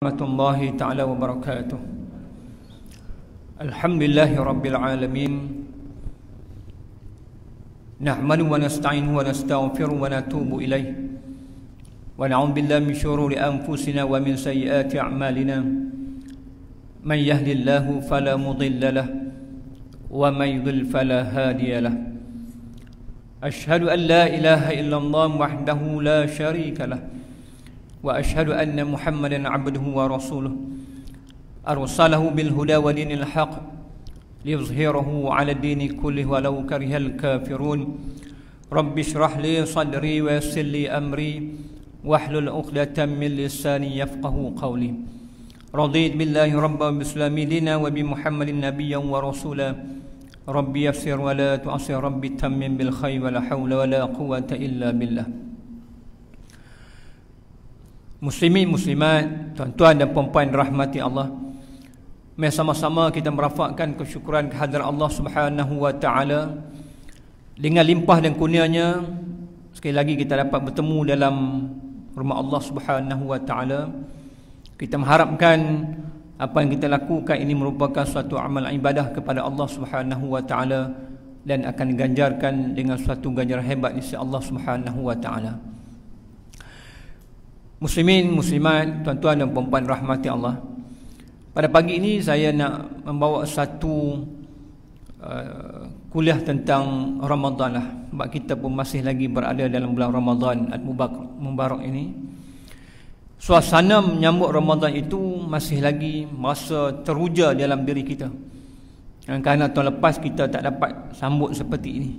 Warahmatullahi ta'ala wabarakatuh. Alhamdulillahi rabbil alamin. Nahmadu wa nasta'inu wa nastaghfiru wa natubu ilaih. Wa na'udzu billahi min syururi anfusina wa min sayyiati a'malina. Man yahdihillahu fala mudilla lahu wa man yudlil fala hadiya lahu. Asyhadu an la ilaha illallah wahdahu la syarika lahu. Wa asyhadu anna Muhammadan abduhu wa rasuluh arsalahu bil huda wa dinil haq liyuzhirahu 'ala dini kullihi walau karihal kafirun. Rabbi shrah li sadri wa yassir li amri wahlul 'uqdatam min lisani yafqahu qawli. Raditu billahi rabban bislami dina wa bi Muhammadin nabiyyan wa rasula. Rabbi yassir wa la tu'assir, rabbi tammim bil khair wa la hawla wa la quwwata illa billah. Muslimin muslimat, tuan-tuan dan puan-puan rahmati Allah, mari sama-sama kita merafakkan kesyukuran kehadirat Allah Subhanahu wa taala. Dengan limpah dan kurnianya, sekali lagi kita dapat bertemu dalam rumah Allah Subhanahu wa taala. Kita mengharapkan apa yang kita lakukan ini merupakan suatu amal ibadah kepada Allah Subhanahu wa taala dan akan diganjarkan dengan suatu ganjaran hebat insya Allah Subhanahu wa taala. Muslimin, muslimat, tuan-tuan dan puan-puan rahmati Allah, pada pagi ini saya nak membawa satu kuliah tentang Ramadan lah. Sebab kita pun masih lagi berada dalam bulan Ramadan Mubarak ini. Suasana menyambut Ramadan itu masih lagi merasa teruja dalam diri kita. Kerana tahun lepas kita tak dapat sambut seperti ini.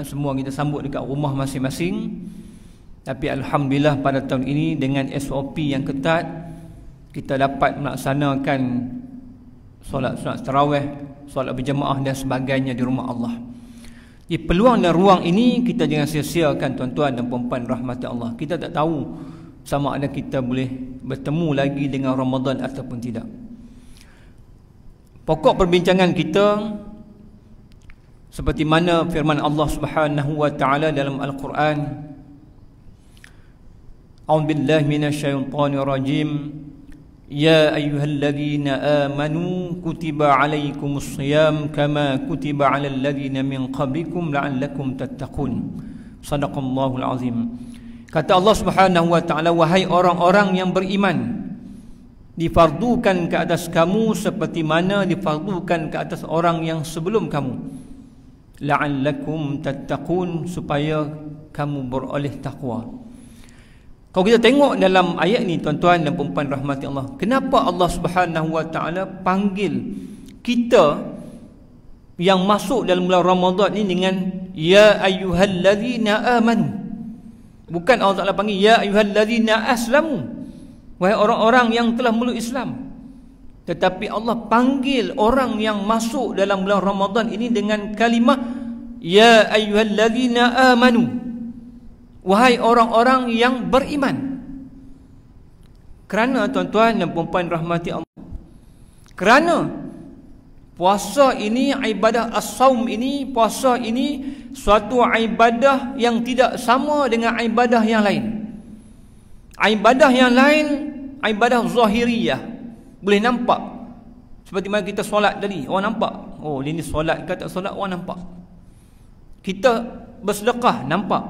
Semua kita sambut dekat rumah masing-masing. Tapi alhamdulillah pada tahun ini dengan SOP yang ketat, kita dapat melaksanakan solat tarawih, solat berjemaah dan sebagainya di rumah Allah. Di peluang dan ruang ini kita jangan sia-siakan tuan-tuan dan puan-puan rahmati Allah. Kita tak tahu sama ada kita boleh bertemu lagi dengan Ramadan ataupun tidak. Pokok perbincangan kita seperti mana firman Allah Subhanahu wa taala dalam Al-Quran. A'udzu billahi minasyaitonir rajim. Ya ayyuhalladzina amanu kutiba 'alaikumus shiyam kama kutiba 'alal ladzina min qablikum la'allakum tattaqun. Shadaqallahul azim. Kata Allah Subhanahu wa taala, wahai orang-orang yang beriman, difardukan ke atas kamu seperti mana difardukan ke atas orang yang sebelum kamu, la'allakum tattaqun, supaya kamu beroleh takwa. Kalau kita tengok dalam ayat ni tuan-tuan dan puan-puan rahmati Allah, kenapa Allah Subhanahu wa taala panggil kita yang masuk dalam bulan Ramadan ni dengan ya ayyuhalladzina amanu? Bukan Allah Taala panggil ya ayyuhalladzina aslamu, wahai orang-orang yang telah meluk Islam. Tetapi Allah panggil orang yang masuk dalam bulan Ramadan ini dengan kalimah ya ayyuhalladzina amanu, wahai orang-orang yang beriman. Kerana tuan-tuan dan puan-puan rahmati Allah, kerana puasa ini, ibadah as-saum ini, puasa ini suatu ibadah yang tidak sama dengan ibadah yang lain. Ibadah yang lain, ibadah zahiriyah, boleh nampak. Seperti mana kita solat tadi, orang nampak, oh ini solat ke tak solat, orang nampak. Kita bersedekah, nampak.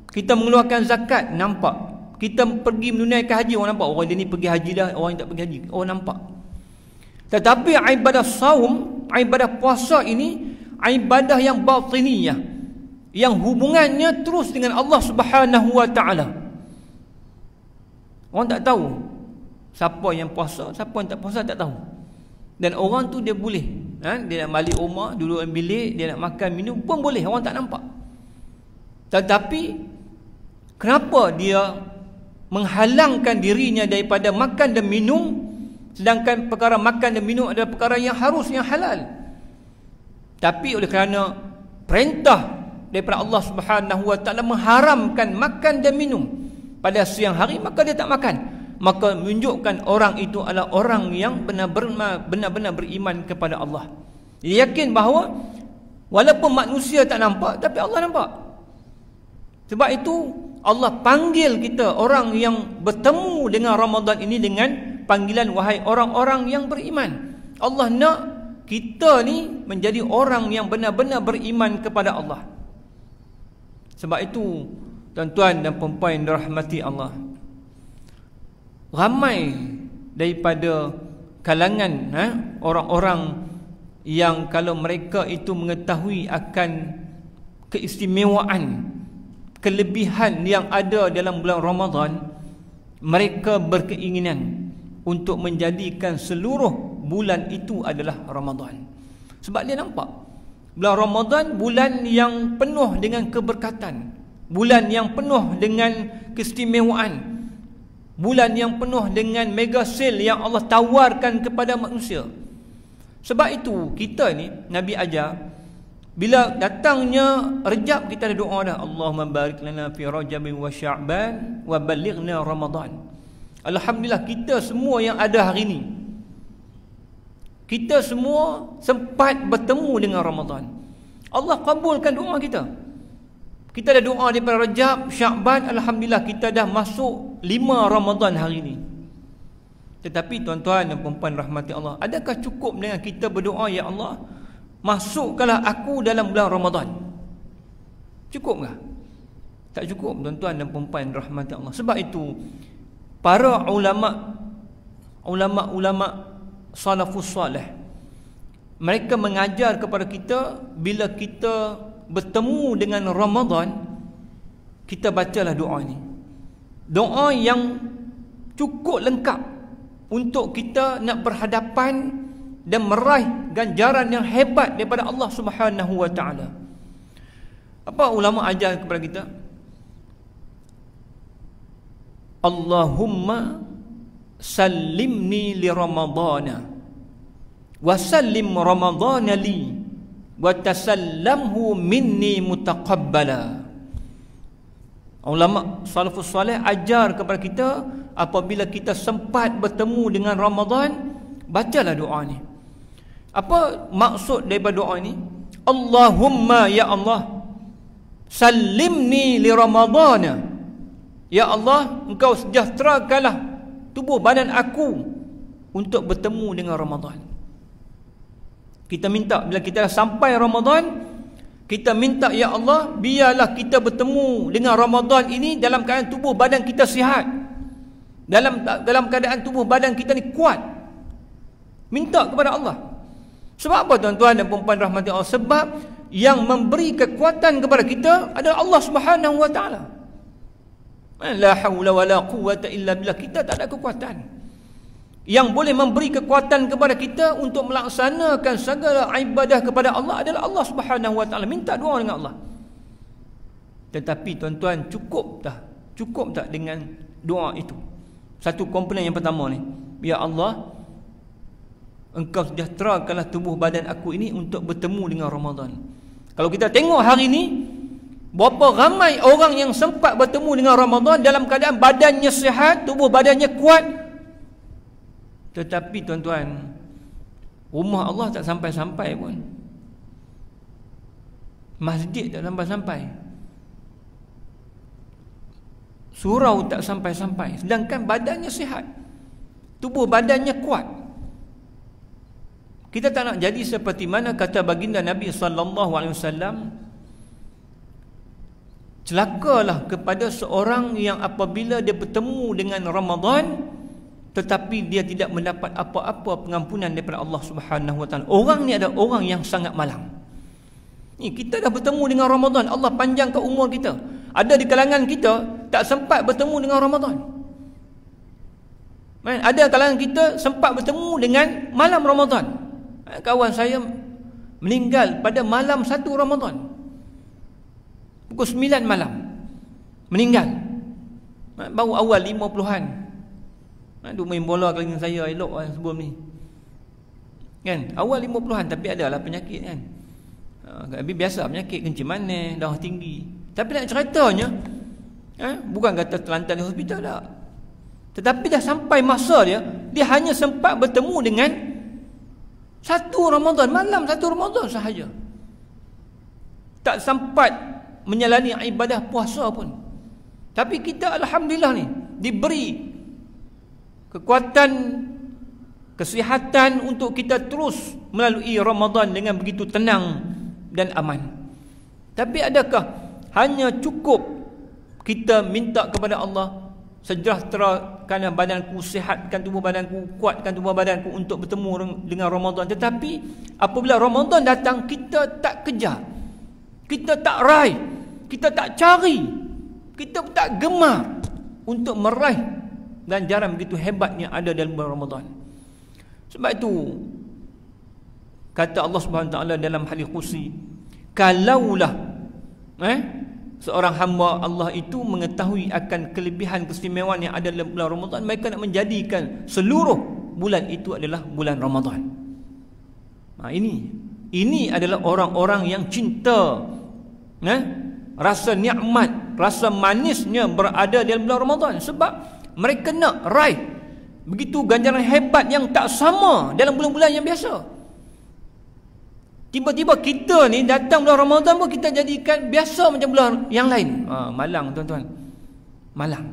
Kita mengeluarkan zakat, nampak. Kita pergi menunaikan haji, orang nampak. Orang ini pergi haji dah, orang yang tak pergi haji, orang nampak. Tetapi ibadah saum, ibadah puasa ini ibadah yang batiniyah, yang hubungannya terus dengan Allah Subhanahu wa taala. Orang tak tahu siapa yang puasa, siapa yang tak puasa, tak tahu. Dan orang tu dia boleh, dia nak balik rumah, duduk dalam bilik, dia nak makan minum pun boleh, orang tak nampak. Tetapi kenapa dia menghalangkan dirinya daripada makan dan minum, sedangkan perkara makan dan minum adalah perkara yang harus, yang halal? Tapi oleh kerana perintah daripada Allah Subhanahu wa taala mengharamkan makan dan minum pada siang hari, maka dia tak makan. Maka menunjukkan orang itu adalah orang yang benar-benar beriman kepada Allah. Dia yakin bahawa walaupun manusia tak nampak, tapi Allah nampak. Sebab itu Allah panggil kita orang yang bertemu dengan Ramadan ini dengan panggilan wahai orang-orang yang beriman. Allah nak kita ni menjadi orang yang benar-benar beriman kepada Allah. Sebab itu tuan-tuan dan puan-puan yang dirahmati Allah, ramai daripada kalangan orang-orang yang kalau mereka itu mengetahui akan keistimewaan, kelebihan yang ada dalam bulan Ramadan, mereka berkeinginan untuk menjadikan seluruh bulan itu adalah Ramadan. Sebab dia nampak bulan Ramadan bulan yang penuh dengan keberkatan, bulan yang penuh dengan keistimewaan, bulan yang penuh dengan mega sale yang Allah tawarkan kepada manusia. Sebab itu kita ni Nabi ajar, bila datangnya Rejab kita ada doa dah, Allahumma barik lana fi Rajab wa Sya'ban wa balighna Ramadan. Alhamdulillah kita semua yang ada hari ni, kita semua sempat bertemu dengan Ramadan. Allah kabulkan doa kita. Kita ada doa daripada Rajab, Sya'ban, alhamdulillah kita dah masuk 5 Ramadan hari ni. Tetapi tuan-tuan dan puan-puan rahmati Allah, adakah cukup dengan kita berdoa, ya Allah, masukkanlah aku dalam bulan Ramadan? Cukup tak? Tak cukup tuan-tuan dan puan-puan rahmati Allah. Sebab itu para ulama salafus salih, mereka mengajar kepada kita, bila kita bertemu dengan Ramadan, kita bacalah doa ni. Doa yang cukup lengkap untuk kita nak berhadapan dan meraih ganjaran yang hebat daripada Allah Subhanahu wa taala. Apa ulama ajar kepada kita? Allahumma sallimni li Ramadana wa sallim Ramadana li wa tasallamhu minni mutaqabbala. Ulama salafus salih ajar kepada kita, apabila kita sempat bertemu dengan Ramadan, bacalah doa ni. Apa maksud daripada doa ini? Allahumma, ya Allah, sallimni li Ramadana. Ya Allah, engkau sejahterakanlah tubuh badan aku untuk bertemu dengan Ramadan. Kita minta bila kita sampai Ramadan, kita minta, ya Allah, biarlah kita bertemu dengan Ramadan ini dalam keadaan tubuh badan kita sihat, dalam keadaan tubuh badan kita ni kuat. Minta kepada Allah. Sebab apa tuan-tuan dan puan-puan rahmati Allah? Sebab yang memberi kekuatan kepada kita adalah Allah Subhanahu wa taala. La haula wala quwwata illa billah. Kita tak ada kekuatan. Yang boleh memberi kekuatan kepada kita untuk melaksanakan segala ibadah kepada Allah adalah Allah Subhanahu wa taala. Minta doa dengan Allah. Tetapi tuan-tuan, cukup tak dengan doa itu? Satu komponen yang pertama ni, ya Allah, engkau sejahterakanlah tubuh badan aku ini untuk bertemu dengan Ramadan. Kalau kita tengok hari ini, berapa ramai orang yang sempat bertemu dengan Ramadan dalam keadaan badannya sihat, tubuh badannya kuat, tetapi tuan-tuan, rumah Allah tak sampai-sampai pun, masjid tak sampai-sampai, surau tak sampai-sampai, sedangkan badannya sihat, tubuh badannya kuat. Kita tak nak jadi seperti mana kata baginda Nabi SAW, celakalah kepada seorang yang apabila dia bertemu dengan Ramadan tetapi dia tidak mendapat apa-apa pengampunan daripada Allah Subhanahu wa taala. Orang ni adalah orang yang sangat malang. Ni kita dah bertemu dengan Ramadan, Allah panjangkan umur kita. Ada di kalangan kita tak sempat bertemu dengan Ramadan. Ada kalangan kita sempat bertemu dengan malam Ramadan. Kawan saya meninggal pada malam 1 Ramadan. Pukul 9 malam meninggal. Baru awal 50-an. Duk main bola dengan saya elok sebelum ni. Kan? Awal 50-an, tapi adalah penyakit kan. Biasa penyakit kencing manis, darah tinggi. Tapi nak ceritanya, bukan kata terlantar di hospital tak. Tetapi dah sampai masa dia hanya sempat bertemu dengan 1 Ramadan, malam 1 Ramadan sahaja. Tak sempat menjalani ibadah puasa pun. Tapi kita alhamdulillah ni diberi kekuatan, kesihatan untuk kita terus melalui Ramadan dengan begitu tenang dan aman. Tapi adakah hanya cukup kita minta kepada Allah, sejahterakan badanku, sihatkan tubuh badanku, kuatkan tubuh badanku untuk bertemu dengan Ramadan, tetapi apabila Ramadan datang kita tak kejar, kita tak raih, kita tak cari, kita tak gemar untuk meraih ganjaran begitu hebatnya ada dalam bulan Ramadan. Sebab itu kata Allah Subhanahu Wa Taala dalam hadis qudsi, kalaulah seorang hamba Allah itu mengetahui akan kelebihan keistimewaan yang ada dalam bulan Ramadan, mereka nak menjadikan seluruh bulan itu adalah bulan Ramadan. Ini adalah orang-orang yang cinta rasa nikmat, rasa manisnya berada dalam bulan Ramadan, sebab mereka nak raih begitu ganjaran hebat yang tak sama dalam bulan-bulan yang biasa. Tiba-tiba kita ni datang bulan Ramadan pun kita jadikan biasa macam bulan yang lain. Malang tuan-tuan, malang.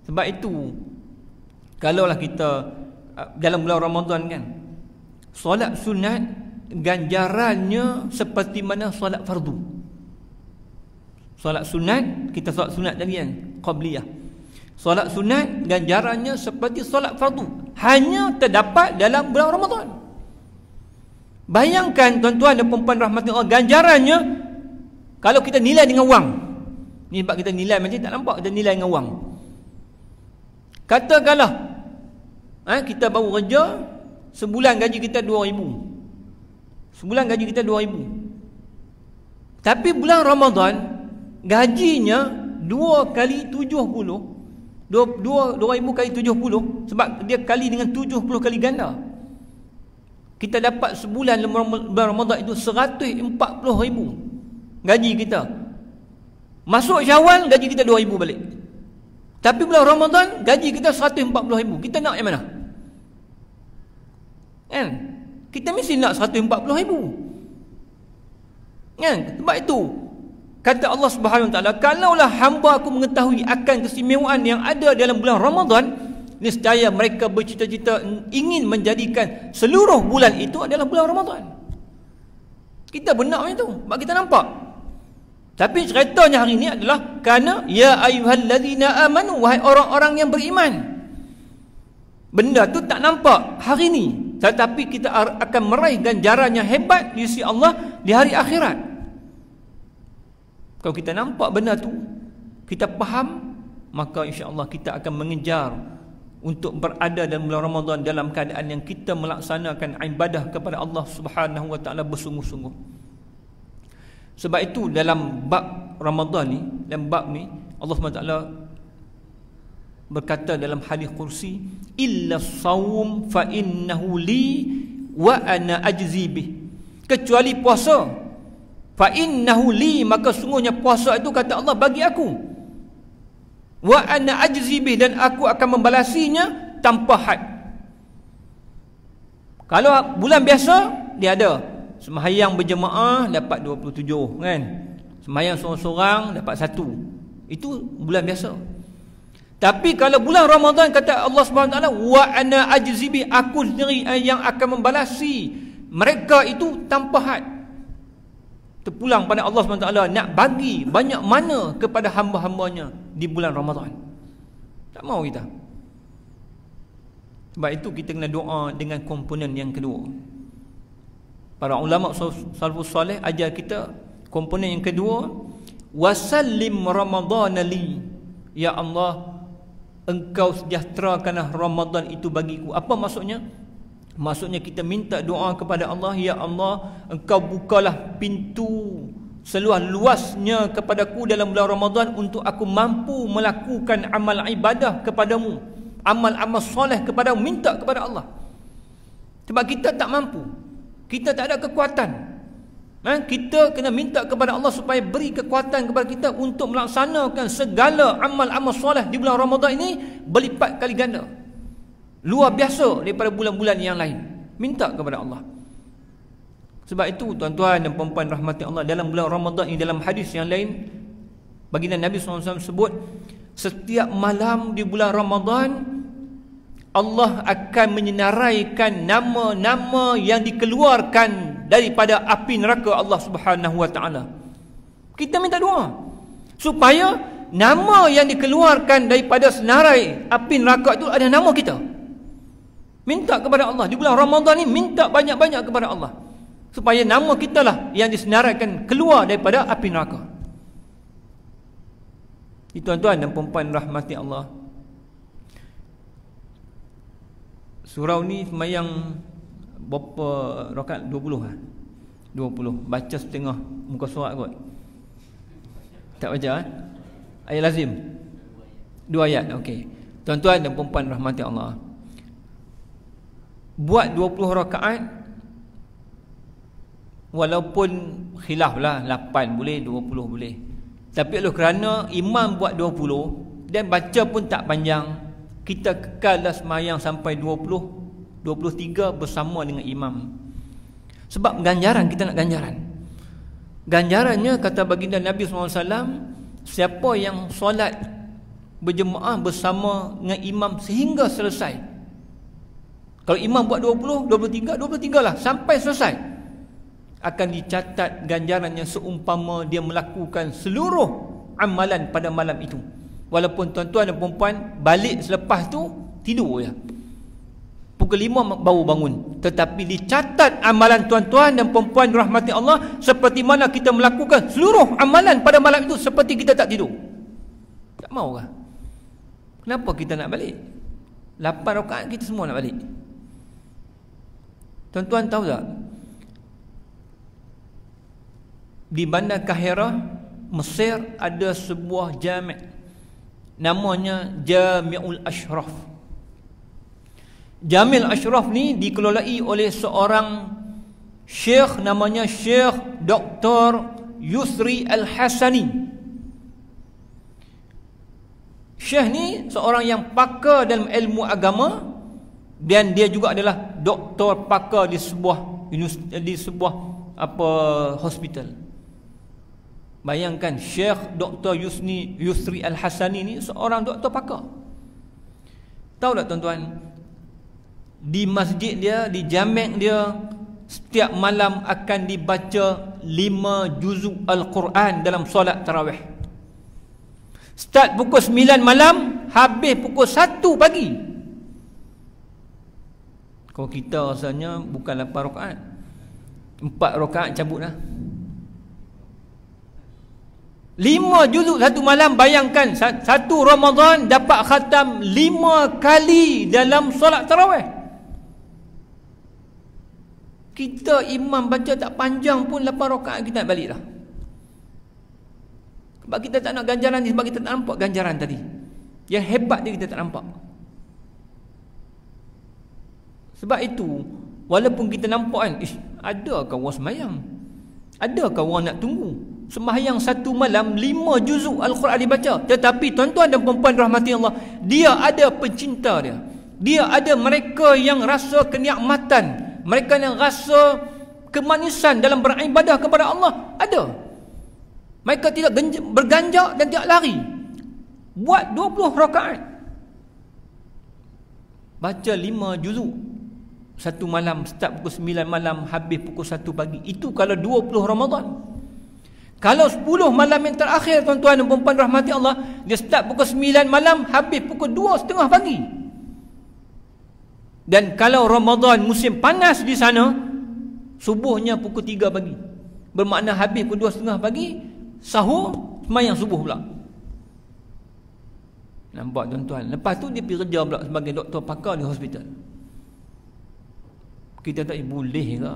Sebab itu kalaulah kita dalam bulan Ramadan kan, solat sunat ganjarannya seperti mana solat fardu. Solat sunat, kita solat sunat tadi kan, qabliyah. Solat sunat ganjarannya seperti solat fardu, hanya terdapat dalam bulan Ramadan. Bayangkan tuan-tuan dan puan-puan rahmati Allah, ganjarannya kalau kita nilai dengan wang. Ni sebab kita nilai macam tak nampak, kita nilai dengan wang. Katakanlah kita baru kerja, sebulan gaji kita 2,000. Sebulan gaji kita 2,000. Tapi bulan Ramadan gajinya 2 kali 70. 2,000 kali 70, sebab dia kali dengan 70 kali ganda. Kita dapat sebulan bulan Ramadan itu 140,000 gaji kita. Masuk Syawal gaji kita 2,000 balik. Tapi bulan Ramadan gaji kita 140,000. Kita nak yang mana? Kan? Kita mesti nak 140,000. Kan? Sebab itu kata Allah Subhanahu Wa Taala, kalaulah hamba aku mengetahui akan keistimewaan yang ada dalam bulan Ramadan, niscaya mereka bercita-cita ingin menjadikan seluruh bulan itu adalah bulan Ramadan. Kita benar macam tu, sebab kita nampak. Tapi ceritanya hari ini adalah kerana ya ayyuhallazina amanu, wahai orang-orang yang beriman. Benda tu tak nampak hari ini, tetapi kita akan meraih ganjaran yang hebat di sisi Allah di hari akhirat. Kalau kita nampak benda tu, kita faham, maka insya-Allah kita akan mengejar untuk berada dalam bulan Ramadan dalam keadaan yang kita melaksanakan ibadah kepada Allah Subhanahu Wa Taala bersungguh-sungguh. Sebab itu dalam bab Ramadan ni, dalam bab ni Allah Subhanahu Wa Taala berkata dalam hadis kursi, illa shaum fa innahu li wa ana ajzi bih. Kecuali puasa, fa innahu li, maka sungguhnya puasa itu kata Allah bagi aku. Wa ana ajzi bih, dan aku akan membalasinya tanpa had. Kalau bulan biasa dia ada sembahyang berjemaah dapat 27 kan, sembahyang seorang-seorang dapat 1. Itu bulan biasa. Tapi kalau bulan Ramadan kata Allah Subhanahu Wa Taala, wa ana ajzi bih, aku sendiri yang akan membalasi mereka itu tanpa had. Terpulang pada Allah SWT nak bagi banyak mana kepada hamba-hambanya di bulan Ramadan. Tak mau kita. Sebab itu kita kena doa dengan komponen yang kedua. Para ulama salafus salih ajar kita komponen yang kedua, wasallim ramadhana li, ya Allah engkau sejahterakanlah Ramadan itu bagiku. Apa maksudnya? Maksudnya kita minta doa kepada Allah, ya Allah engkau bukalah pintu seluas-luasnya kepadaku dalam bulan Ramadan untuk aku mampu melakukan amal ibadah kepadamu, amal-amal soleh kepadamu. Minta kepada Allah. Sebab kita tak mampu, kita tak ada kekuatan. Kita kena minta kepada Allah supaya beri kekuatan kepada kita untuk melaksanakan segala amal-amal soleh di bulan Ramadan ini berlipat kali ganda, luar biasa daripada bulan-bulan yang lain. Minta kepada Allah. Sebab itu tuan-tuan dan puan-puan rahmati Allah, dalam bulan Ramadan ini, dalam hadis yang lain baginda Nabi SAW sebut, setiap malam di bulan Ramadan Allah akan menyenaraikan nama-nama yang dikeluarkan daripada api neraka Allah Subhanahu wa taala. Kita minta doa supaya nama yang dikeluarkan daripada senarai api neraka itu ada nama kita. Minta kepada Allah di bulan Ramadan ni, minta banyak-banyak kepada Allah supaya nama kita lah yang disenaraikan keluar daripada api neraka. Tuan-tuan dan puan-puan rahmati Allah, surau ni semayang berapa rakaat? 20 lah. 20. Baca setengah muka surat kot. Tak baca ayat lazim. 2 ayat. Okey. Tuan-tuan dan puan-puan rahmati Allah, buat 20 rakaat walaupun khilaf lah, 8 boleh, 20 boleh. Tapi oleh kerana imam buat 20 dan baca pun tak panjang, kita kekallah semayang sampai 20, 23 bersama dengan imam. Sebab ganjaran, kita nak ganjaran. Ganjarannya kata baginda Nabi SAW, siapa yang solat berjemaah bersama dengan imam sehingga selesai. Kalau imam buat 20, 23 lah sampai selesai, akan dicatat ganjarannya seumpama dia melakukan seluruh amalan pada malam itu. Walaupun tuan-tuan dan perempuan balik selepas tu tidur je, pukul 5 baru bangun, tetapi dicatat amalan tuan-tuan dan perempuan rahmati Allah seperti mana kita melakukan seluruh amalan pada malam itu seperti kita tak tidur. Tak mau kah? Kenapa kita nak balik? 8 rakaat kita semua nak balik. Tuan-tuan tahu tak, di Bandar Kahirah, Mesir, ada sebuah jami' namanya Jami'ul Ashraf. Jami'ul Ashraf ni dikelolai oleh seorang syekh namanya Syekh Dr. Yusri Al-Hasani. Syekh ni seorang yang pakar dalam ilmu agama dan dia juga adalah doktor pakar di sebuah hospital. Bayangkan Syekh Dr. Yusri Al-Hasani ni seorang doktor pakar. Tahu tak tuan-tuan, di masjid dia, di jami' dia, setiap malam akan dibaca 5 juzuk Al-Quran dalam solat tarawih. Start pukul 9 malam, habis pukul 1 pagi. Kalau kita rasanya bukan 8 rakaat, 4 rakaat cabut lah. 5 juzuk satu malam. Bayangkan satu Ramadan dapat khatam 5 kali dalam solat tarawih. Kita imam baca tak panjang pun 8 rakaat kita nak balik dah. Sebab kita tak nak ganjaran ni, sebab kita tak nampak ganjaran tadi. Yang hebat dia kita tak nampak. Sebab itu walaupun kita nampak kan, adakah orang semayang? Adakah orang nak tunggu? Sembahyang satu malam 5 juzuk Al-Quran dibaca. Tetapi tuan-tuan dan perempuan rahmati Allah, dia ada pencinta dia. Dia ada mereka yang rasa kenikmatan, mereka yang rasa kemanisan dalam beribadah kepada Allah. Ada. Mereka tidak berganjak dan tidak lari. Buat 20 rakaat, baca 5 juzuk satu malam, start pukul 9 malam, habis pukul 1 pagi. Itu kalau 20 Ramadan. Kalau 10 malam yang terakhir tuan-tuan dan perempuan rahmati Allah, dia start pukul 9 malam, habis pukul 2.30 pagi. Dan kalau Ramadan musim panas di sana, subuhnya pukul 3 pagi. Bermakna habis pukul 2.30 pagi, sahur, sembahyang subuh pula. Nampak tuan-tuan? Lepas tu dia pergi kerja pula sebagai doktor pakar di hospital. Kita tak boleh ke?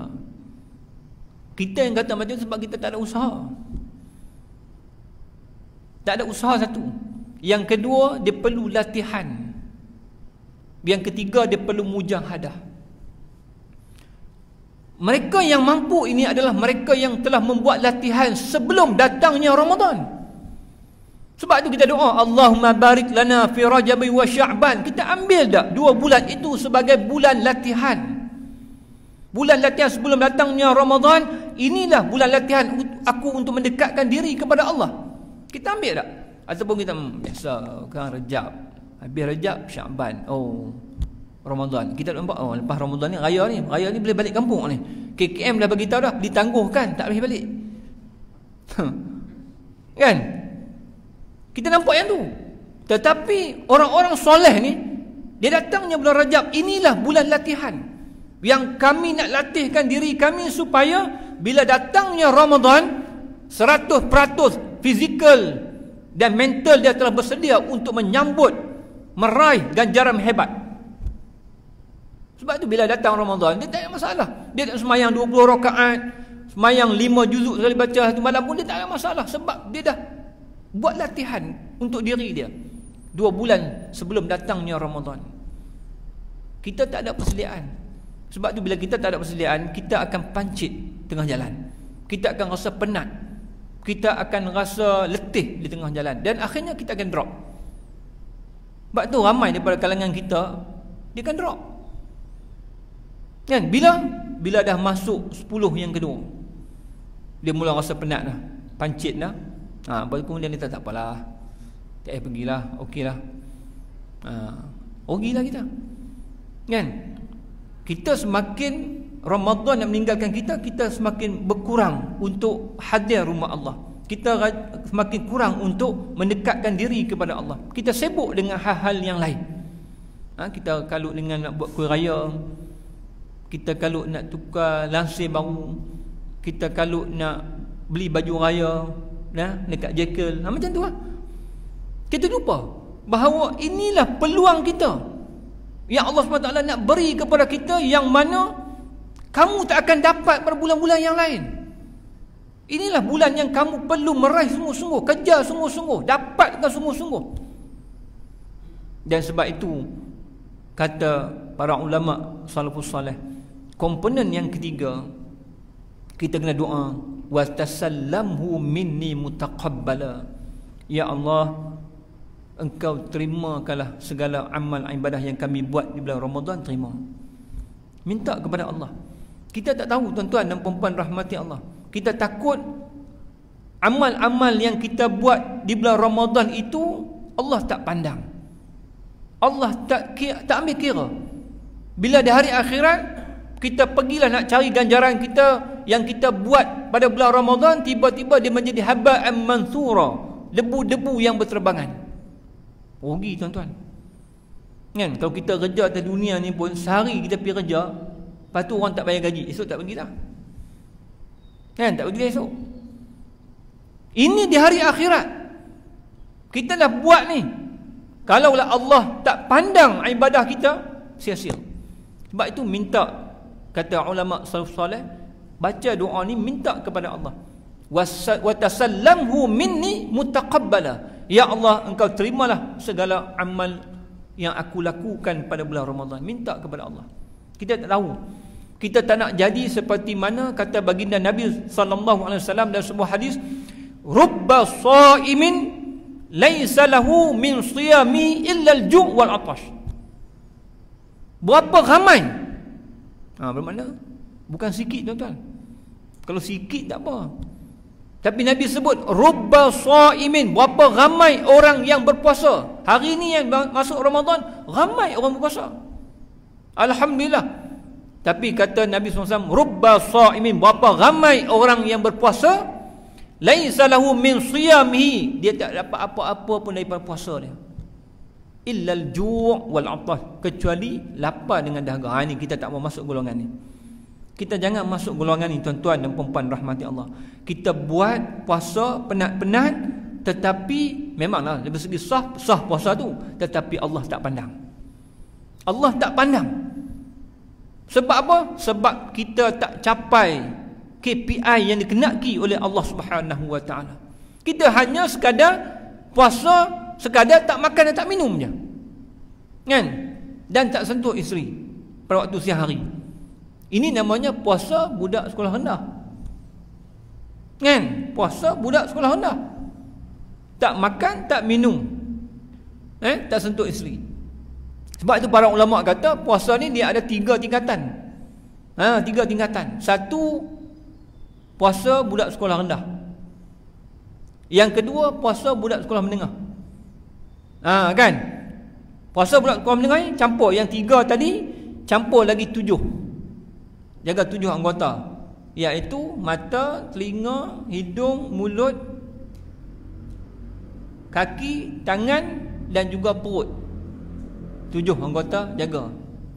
Kita yang kata macam tu sebab kita tak ada usaha. Tak ada usaha satu. Yang kedua, dia perlu latihan. Yang ketiga, dia perlu mujahadah. Mereka yang mampu ini adalah mereka yang telah membuat latihan sebelum datangnya Ramadan. Sebab itu kita doa, Allahumma barik lana fi Rajab wa Sya'ban. Kita ambil tak 2 bulan itu sebagai bulan latihan. Bulan latihan sebelum datangnya Ramadan. Inilah bulan latihan aku untuk mendekatkan diri kepada Allah. Kita ambil tak? Ataupun kita biasa kan Rejab, habis Rejab Sya'ban. Oh, Ramadan. Kita nampak lepas Ramadan ni raya ni boleh balik kampung ni. KKM dah bagi tahu dah ditangguhkan, tak boleh balik. Kan? Kita nampak yang tu. Tetapi orang-orang soleh ni, dia datangnya bulan Rajab, inilah bulan latihan yang kami nak latihkan diri kami supaya bila datangnya Ramadan 100% fizikal dan mental dia telah bersedia untuk menyambut, meraih ganjaran hebat. Sebab tu bila datang Ramadan, dia tak ada masalah. Dia tak semayang 20 rakaat, semayang 5 juzuk sekali baca satu malam pun dia tak ada masalah. Sebab dia dah buat latihan untuk diri dia 2 bulan sebelum datangnya Ramadan. Kita tak ada persediaan. Sebab tu bila kita tak ada persediaan, kita akan pancit tengah jalan. Kita akan rasa penat. Kita akan rasa letih di tengah jalan. Dan akhirnya kita akan drop. Sebab tu ramai daripada kalangan kita, dia akan drop. Kan? Bila dah masuk 10 yang kedua, dia mula rasa penat dah, pancit dah. Baru kemudian dia tak apalah, tak payah pergilah, okeylah. Rugilah kita. Kan? Kita semakin Ramadan yang meninggalkan kita, kita semakin berkurang untuk hadir rumah Allah. Kita semakin kurang untuk mendekatkan diri kepada Allah. Kita sibuk dengan hal-hal yang lain. Kita kalut dengan nak buat kuih raya, kita kalut nak tukar lansir baru, kita kalut nak beli baju raya dekat Jekyll, macam tu lah. Kita lupa bahawa inilah peluang kita yang Allah SWT nak beri kepada kita, yang mana kamu tak akan dapat pada bulan-bulan yang lain. Inilah bulan yang kamu perlu meraih sungguh-sungguh, kejar sungguh-sungguh, dapatkan sungguh-sungguh. Dan sebab itu kata para ulama salafus salih, komponen yang ketiga, kita kena doa, wa tasallamhu minni mutaqabbala. Ya Allah, Engkau terimakanlah segala amal ibadah yang kami buat di bulan Ramadan, terima. Minta kepada Allah. Kita tak tahu tuan-tuan dan puan-puan rahmati Allah, kita takut amal-amal yang kita buat di bulan Ramadan itu Allah tak pandang, Allah tak ambil kira. Bila di hari akhirat kita pergilah nak cari ganjaran kita yang kita buat pada bulan Ramadan, tiba-tiba dia menjadi haba'an mansura, debu-debu yang berterbangan. Rugi tuan-tuan. Kan? Kalau kita kerja atas dunia ni pun, sehari kita pergi kerja, lepas tu orang tak bayar gaji, esok tak pergi dah. Kan? Tak pergi esok. Ini di hari akhirat kita dah buat ni. Kalaulah Allah tak pandang ibadah kita, sia-sia. Sebab itu minta, kata ulama salaf salih, baca doa ni minta kepada Allah, wa tasallamhu minni mutaqabbala. Ya Allah, Engkau terimalah segala amal yang aku lakukan pada bulan Ramadan. Minta kepada Allah. Kita tak tahu, kita tak nak jadi seperti mana kata baginda Nabi sallallahu alaihi wasallam dalam sebuah hadis, rubba shaimin laisa lahu min siyami illa al-ju' wal 'atash. Berapa ramai, bermakna bukan sikit tuan-tuan. Kalau sikit tak apa, tapi Nabi sebut rubba shaimin, berapa ramai orang yang berpuasa. Hari ni yang masuk Ramadan, ramai orang berpuasa, alhamdulillah. Tapi kata Nabi SAW, rubba shaimin, berapa ramai orang yang berpuasa, laisa lahu min siyamihi, dia tak dapat apa-apa pun daripada puasa dia, illal ju' wal 'atash, kecuali lapar dengan dahaga. Ini kita tak mau masuk golongan ni. Kita jangan masuk golongan ni tuan-tuan dan puan-puan rahmati Allah. Kita buat puasa penat-penat, tetapi memanglah dari segi sah puasa tu, tetapi Allah tak pandang. Allah tak pandang. Sebab apa? Sebab kita tak capai KPI yang dikenaki oleh Allah Subhanahu wa taala. Kita hanya sekadar puasa, sekadar tak makan dan tak minum je. Kan? Dan tak sentuh isteri pada waktu siang hari. Ini namanya puasa budak sekolah rendah. Kan? Puasa budak sekolah rendah. Tak makan, tak minum, tak sentuh isteri. Sebab itu para ulama kata puasa ni dia ada 3 tingkatan. 3 tingkatan. Satu, puasa budak sekolah rendah. Yang kedua, puasa budak sekolah menengah. Kan? Puasa budak sekolah menengah ni campur yang 3 tadi, campur lagi 7. Jaga 7 anggota, iaitu mata, telinga, hidung, mulut, kaki, tangan dan juga perut. 7 anggota jaga.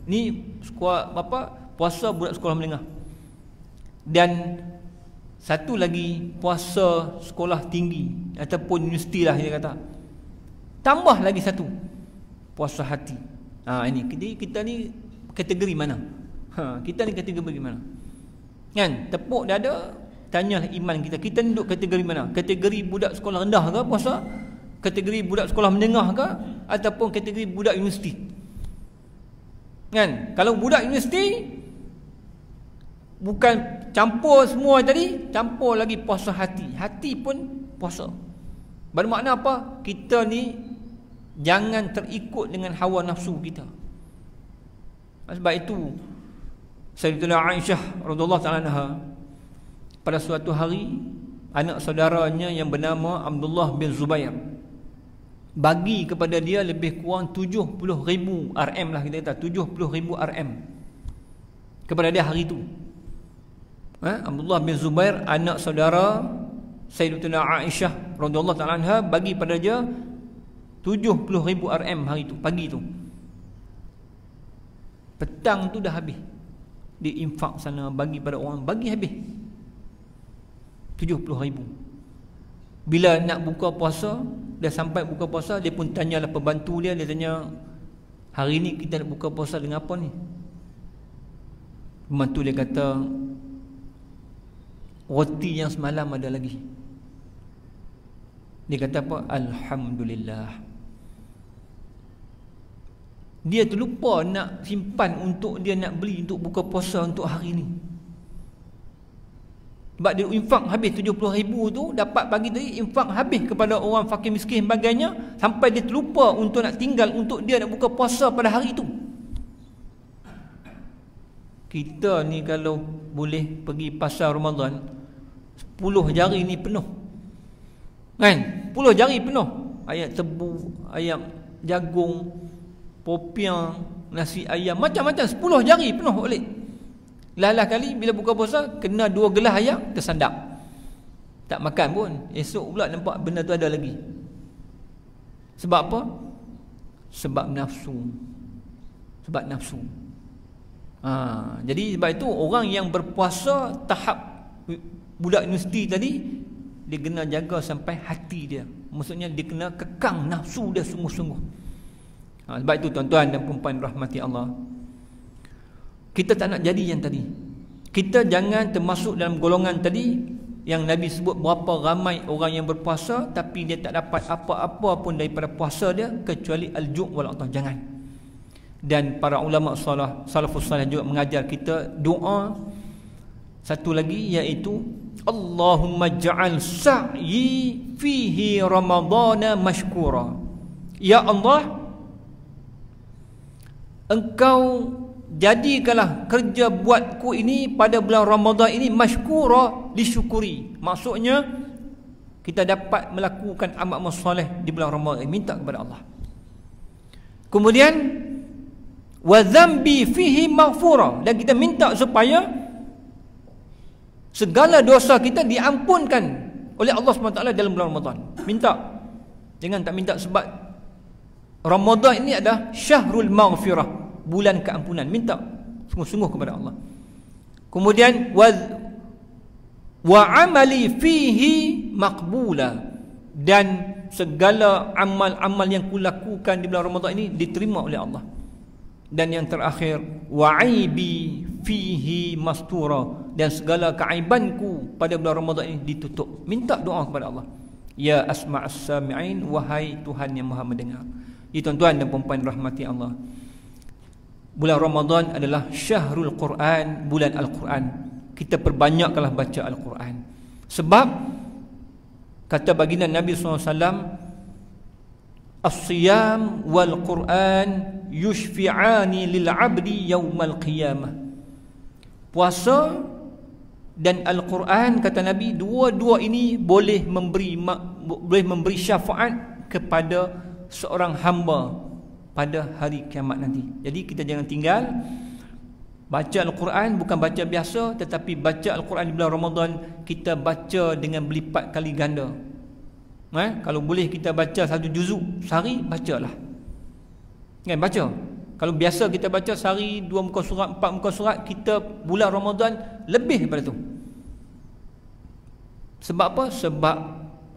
Ni sekolah puasa budak sekolah menengah. Dan satu lagi puasa sekolah tinggi ataupun universiti lah dia kata. Tambah lagi satu, puasa hati. Ini kita ni kategori mana? Kita ni kategori mana? Kan, tepuk dada, tanyalah iman kita. Kita ni duduk kategori mana? Kategori budak sekolah rendah ke puasa? Kategori budak sekolah menengah ke? Ataupun kategori budak universiti? Kan, kalau budak universiti bukan campur semua tadi, campur lagi puasa hati. Hati pun puasa. Bermakna apa? Kita ni jangan terikut dengan hawa nafsu kita. Sebab itu Sayyidatina Aisyah radhiyallahu ta'ala anha, pada suatu hari anak saudaranya yang bernama Abdullah bin Zubair bagi kepada dia lebih kurang 70,000 RM lah, kita kata 70,000 RM kepada dia hari itu. Abdullah bin Zubair, anak saudara Sayyidatina Aisyah radhiyallahu ta'ala anha, bagi pada dia 70,000 RM hari itu, pagi tu. Petang tu dah habis, diinfak sana, bagi pada orang, bagi habis 70,000. Bila nak buka puasa, dah sampai buka puasa, dia pun tanyalah pembantu dia tanya, hari ni kita nak buka puasa dengan apa ni? Pembantu dia kata, roti yang semalam ada lagi. Dia kata apa? Alhamdulillah. Dia terlupa nak simpan untuk dia nak beli untuk buka puasa untuk hari ni. Sebab dia infak habis 70,000 tu, dapat pagi tadi infak habis kepada orang fakir miskin sebagainya, sampai dia terlupa untuk nak tinggal untuk dia nak buka puasa pada hari itu. Kita ni kalau boleh pergi pasar Ramadan, 10 jari ni penuh. Kan? 10 jari penuh. Ayam tebu, ayam jagung, popiang, nasi ayam, macam-macam, 10 jari penuh oleh. Lalah kali bila buka puasa kena 2 gelas ayam, tersandap. Tak makan pun. Esok pula nampak benda tu ada lagi. Sebab apa? Sebab nafsu. Sebab nafsu. Jadi sebab itu orang yang berpuasa tahap budak universiti tadi, dia kena jaga sampai hati dia. Maksudnya dia kena kekang nafsu dia sungguh-sungguh. Sebab itu tuan-tuan dan puan-puan rahmati Allah, kita tak nak jadi yang tadi. Kita jangan termasuk dalam golongan tadi yang Nabi sebut berapa ramai orang yang berpuasa tapi dia tak dapat apa-apa pun daripada puasa dia kecuali al-ju' wal 'atash. Jangan. Dan para ulama salafus salih juga mengajar kita doa satu lagi, iaitu Allahumma ja'al sa'yi fihi ramadana mashkura. Ya Allah, Engkau jadikanlah kerja buatku ini pada bulan Ramadan ini mashkura, disyukuri. Maksudnya kita dapat melakukan amal soleh di bulan Ramadan, minta kepada Allah. Kemudian wa dzambi fihi maghfura, dan kita minta supaya segala dosa kita diampunkan oleh Allah SWT dalam bulan Ramadan. Minta. Jangan tak minta, sebab Ramadan ini adalah syahrul maghfirah, bulan keampunan. Minta sungguh-sungguh kepada Allah. Kemudian wa amali fihi maqbula, dan segala amal-amal yang kulakukan di bulan Ramadan ini diterima oleh Allah. Dan yang terakhir, wa aibi fihi mastura, dan segala keaibanku pada bulan Ramadan ini ditutup. Minta doa kepada Allah. Ya asma'as sami'in, wahai Tuhan yang Maha mendengar. Ya tuan-tuan dan puan-puan rahmati Allah, bulan Ramadan adalah syahrul Quran, bulan Al-Quran. Kita perbanyakkanlah baca Al-Quran. Sebab kata baginda Nabi SAW, as-siyam wal Quran yushfi'ani lil 'abdi yaumal qiyamah. Puasa dan Al-Quran, kata Nabi, dua-dua ini boleh memberi syafaat kepada seorang hamba pada hari kiamat nanti. Jadi kita jangan tinggal baca Al-Quran, bukan baca biasa, tetapi baca Al-Quran di bulan Ramadan kita baca dengan berlipat kali ganda. Kalau boleh kita baca 1 juzuk sehari, bacalah. Kan, baca. Kalau biasa kita baca sehari 2 muka surat, 4 muka surat, kita bulan Ramadan lebih daripada tu. Sebab apa? Sebab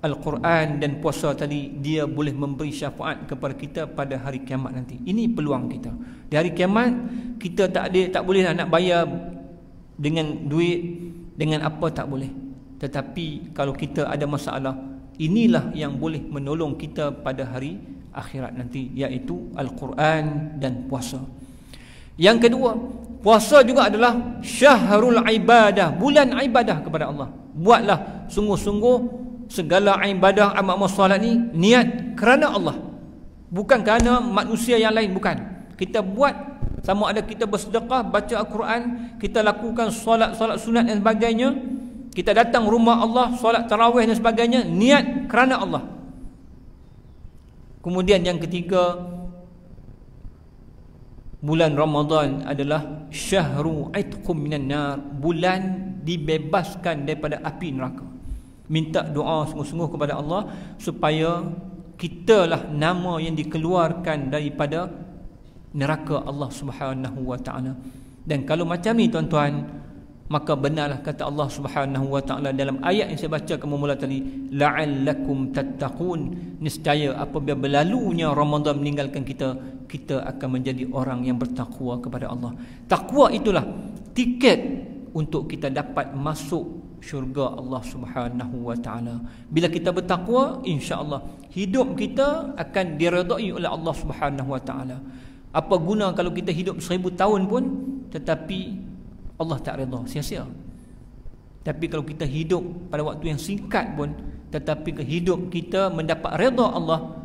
Al-Quran dan puasa tadi dia boleh memberi syafaat kepada kita pada hari kiamat nanti. Ini peluang kita. Di hari kiamat kita tak boleh nak bayar dengan duit, dengan apa tak boleh. Tetapi kalau kita ada masalah, inilah yang boleh menolong kita pada hari akhirat nanti, iaitu Al-Quran dan puasa. Yang kedua, puasa juga adalah syahrul ibadah, bulan ibadah kepada Allah. Buatlah sungguh-sungguh segala ibadah amal solat ni niat kerana Allah, bukan kerana manusia yang lain, bukan. Kita buat sama ada kita bersedekah, baca Al-Quran, kita lakukan solat sunat dan sebagainya, kita datang rumah Allah, solat tarawih dan sebagainya, niat kerana Allah. Kemudian yang ketiga, bulan Ramadan adalah syahru itqum minan nar, bulan dibebaskan daripada api neraka. Minta doa sungguh-sungguh kepada Allah supaya kitalah nama yang dikeluarkan daripada neraka Allah Subhanahu wa taala. Dan kalau macam ni tuan-tuan, maka benarlah kata Allah Subhanahu wa taala dalam ayat yang saya baca mula tadi, la'allakum tattaqun, niscaya apabila berlalunya Ramadan meninggalkan kita, kita akan menjadi orang yang bertakwa kepada Allah. Takwa itulah tiket untuk kita dapat masuk syurga Allah Subhanahu wa taala. Bila kita bertakwa, insya-Allah hidup kita akan diredai oleh Allah Subhanahu wa taala. Apa guna kalau kita hidup 1000 tahun pun tetapi Allah tak redha, sia-sia. Tapi kalau kita hidup pada waktu yang singkat pun tetapi hidup kita mendapat redha Allah,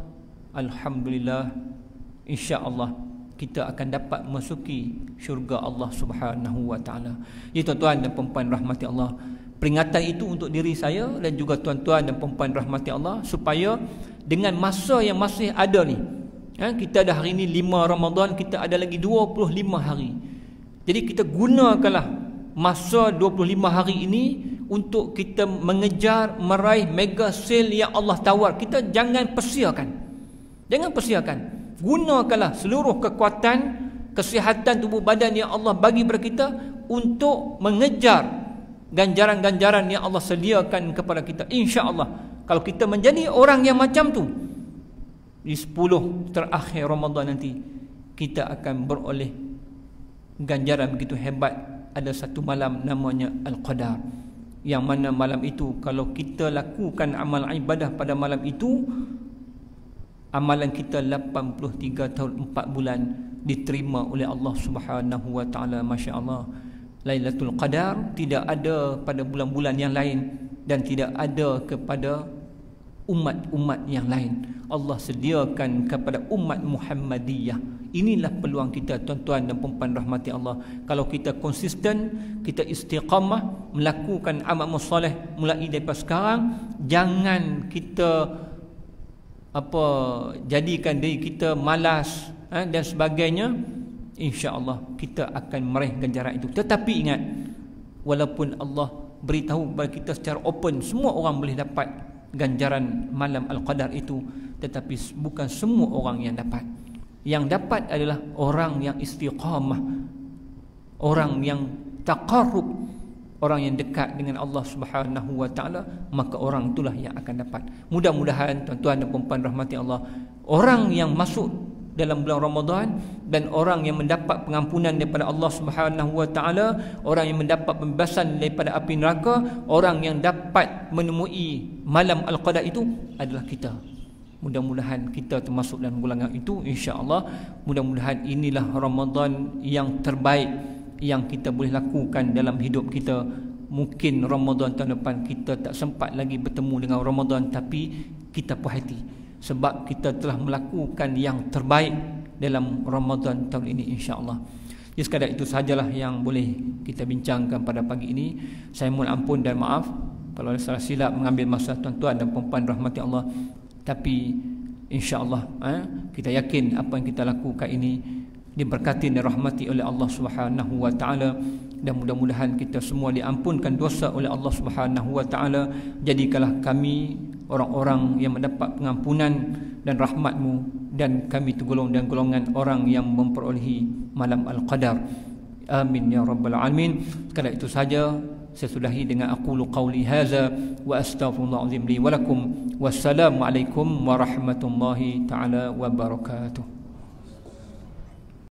alhamdulillah, insya-Allah kita akan dapat masuki syurga Allah Subhanahu wa taala. Ya tuan-tuan dan puan-puan rahmati Allah, peringatan itu untuk diri saya dan juga tuan-tuan dan puan-puan rahmati Allah, supaya dengan masa yang masih ada ni, kita dah hari ni 5 Ramadan, kita ada lagi 25 hari. Jadi kita gunakanlah masa 25 hari ini untuk kita mengejar meraih mega sale yang Allah tawar. Kita jangan persiakan. Jangan persiakan. Gunakanlah seluruh kekuatan, kesihatan tubuh badan yang Allah bagi kepada kita untuk mengejar ganjaran-ganjaran yang Allah sediakan kepada kita. InsyaAllah kalau kita menjadi orang yang macam tu, di 10 terakhir Ramadan nanti kita akan beroleh ganjaran begitu hebat. Ada satu malam namanya Al-Qadar, yang mana malam itu kalau kita lakukan amal ibadah pada malam itu, amalan kita 83 tahun 4 bulan diterima oleh Allah Subhanahu wa taala. Masya-Allah. Lailatul Qadar tidak ada pada bulan-bulan yang lain dan tidak ada kepada umat-umat yang lain. Allah sediakan kepada umat Muhammadiyah. Inilah peluang kita tuan-tuan dan puan-puan rahmati Allah. Kalau kita konsisten, kita istiqamah melakukan amal soleh mulai daripada sekarang, jangan kita jadikan diri kita malas dan sebagainya. InsyaAllah kita akan meraih ganjaran itu. Tetapi ingat, walaupun Allah beritahu kepada kita secara open, semua orang boleh dapat ganjaran malam Al-Qadar itu, tetapi bukan semua orang yang dapat. Yang dapat adalah orang yang istiqamah, orang yang taqarrub, orang yang dekat dengan Allah Subhanahu wa taala, maka orang itulah yang akan dapat. Mudah-mudahan tuan-tuan dan puan-puan rahmati Allah, orang yang masuk dalam bulan Ramadan dan orang yang mendapat pengampunan daripada Allah Subhanahu wa taala, orang yang mendapat pembebasan daripada api neraka, orang yang dapat menemui malam Al-Qadar itu adalah kita. Mudah-mudahan kita termasuk dalam golongan itu, insya-Allah. Mudah-mudahan inilah Ramadan yang terbaik yang kita boleh lakukan dalam hidup kita. Mungkin Ramadan tahun depan kita tak sempat lagi bertemu dengan Ramadan, tapi kita puas hati sebab kita telah melakukan yang terbaik dalam Ramadan tahun ini, insya-Allah. Jadi sekadar itu sahajalah yang boleh kita bincangkan pada pagi ini. Saya mohon ampun dan maaf kalau salah silap mengambil masa tuan-tuan dan puan-puan rahmati Allah. Tapi InsyaAllah kita yakin apa yang kita lakukan ini diberkati dan rahmati oleh Allah Subhanahu wa taala, dan mudah-mudahan kita semua diampunkan dosa oleh Allah Subhanahu wa taala. Jadikanlah kami orang-orang yang mendapat pengampunan dan rahmat-Mu, dan kami tergolong dan golongan orang yang memperolehi malam al-qadar. Amin ya rabbal alamin. Sekadar itu saja saya sudahi dengan aqulu qawli hadza wa astaghfirullahalazim li wa lakum. Wassalamualaikum warahmatullahi taala wabarakatuh.